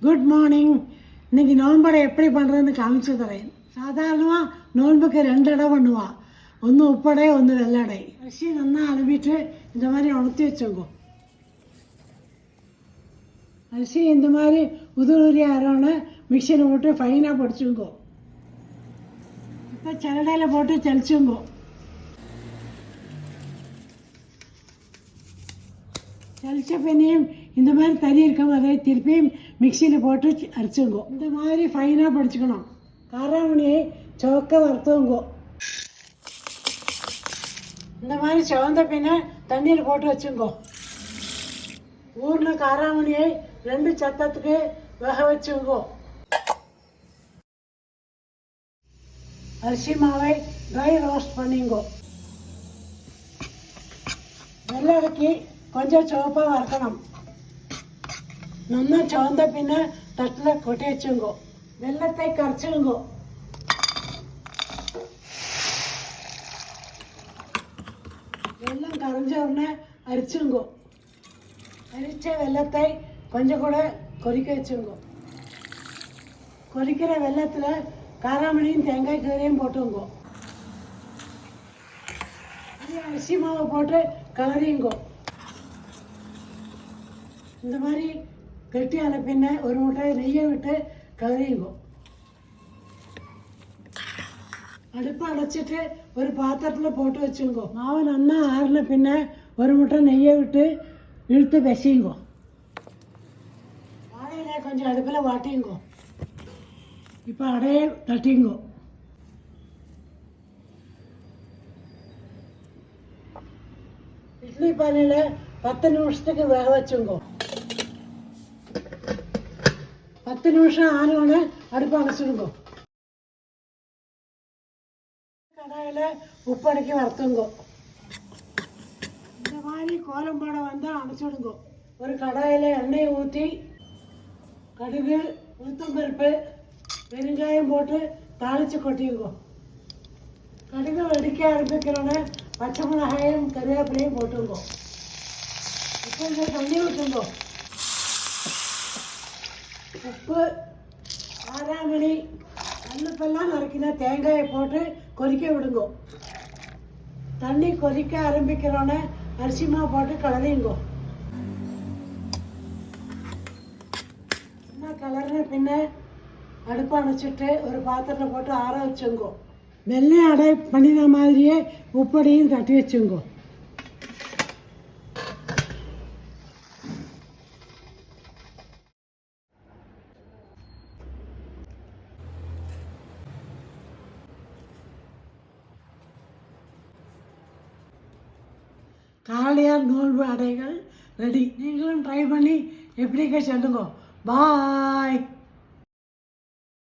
Good morning. இன்றைக்கி நோன்படை எப்படி பண்ணுறதுன்னு காமிச்சு தரேன். சாதாரணமாக நோன்புக்கு 2 அடை பண்ணுவாள். ஒன்று உப்படை, ஒன்று வெள்ளடை. அரிசி நல்லா அழுவிட்டு இந்த மாதிரி உணர்த்தி வச்சுக்கோ. அரிசி இந்த மாதிரி உதிரி அரோன்னு மிக்சியில் போட்டு ஃபைனாக பொடிச்சுங்கோ. இப்போ சரடையில் போட்டு தெளிச்சுங்கோ. தெளித்த பின்னையும் இந்த மாதிரி தறி இருக்கும், அதை திருப்பியும் மிக்சியில் போட்டு அரைச்சுங்கோ. இந்த மாதிரி ஃபைனாக படிச்சுக்கணும். காராமணியை சோக்க வறுத்துங்கோ. இந்த மாதிரி சிவந்த பின்ன தண்ணியில் போட்டு வச்சுங்கோ. ஊரில் காராமணியை 2 சத்தத்துக்கு வேக வச்சுங்கோ. அரிசி மாவை ட்ரை ரோஸ்ட் பண்ணிங்கோ. வெள்ளடைக்கு கொஞ்சம் சிவப்பாக வறுக்கணும். நல்லா சிவந்த பின்ன தட்டில் கொட்டி வச்சுங்கோ. வெள்ளத்தை கரைச்சுங்கோ. வெள்ளம் கரைஞ்ச உடனே அரிச்சுங்கோ. அரிச்ச வெள்ளத்தை கொஞ்சம் கூட கொதிக்க வச்சுங்கோ. கொதிக்கிற வெள்ளத்தில் காராமணியும் தேங்காய் கீரையும் போட்டுங்கோ. அரிசி மாவை போட்டு கலரிங்கோ. இந்த மாதிரி கெட்டியான பின்ன ஒரு முட்டை நெய்யை விட்டு கலரிங்கோ. அடுப்பை அடைச்சிட்டு ஒரு பாத்திரத்தில் போட்டு வச்சுங்கோ. மாவு நல்லா ஆறின பின்ன ஒரு முட்டை நெய்யை விட்டு இழுத்து பிசையுங்கோ. வாழையில கொஞ்சம் அடுப்பில் வாட்டிங்கோ. இப்போ அடையை தட்டிங்கோ. இட்லி பானையில் 10 நிமிஷத்துக்கு வேக வச்சுங்கோ. 10 நிமிஷம் ஆனோடனே அடுப்பை அணைச்சிடுங்கோ. கடாயில் உப்படைக்கி வறுத்துங்கோ. இந்த மாதிரி கோலம் போட வந்தால் அணைச்சிடுங்கோ. ஒரு கடாயில் எண்ணெயை ஊற்றி கடுகு, உளுத்தம்பருப்பு, பெருங்காயம் போட்டு தாளித்து கொட்டிங்கோ. கடுகு வெடிக்க ஆரம்பிக்கிறோன்னே பச்சை மிளகாயும் கருவேப்பிலையும் போட்டுங்கோ. இப்போ இந்த தண்ணி ஊற்றுங்கோ. உப்பு, காராமணி, கல்லுப்பெல்லாம் நறுக்கின தேங்காயை போட்டு கொதிக்க விடுங்கோ. தண்ணி கொதிக்க ஆரம்பிக்கிறோன்னே அரிசி மாவு போட்டு கலரிங்கோ. என்ன கலர்ன பின்ன அடுப்பை அணைச்சிட்டு ஒரு பாத்திரத்தில் போட்டு ஆற வச்சுங்கோ. வெள்ளை அடை பண்ணின மாதிரியே உப்படையும் தட்டி வச்சுங்கோ. காளையார் நோன்பு அடைகள் ரெடி. நீங்களும் ட்ரை பண்ணி எப்படிக்க சொல்லுங்க. பாய்.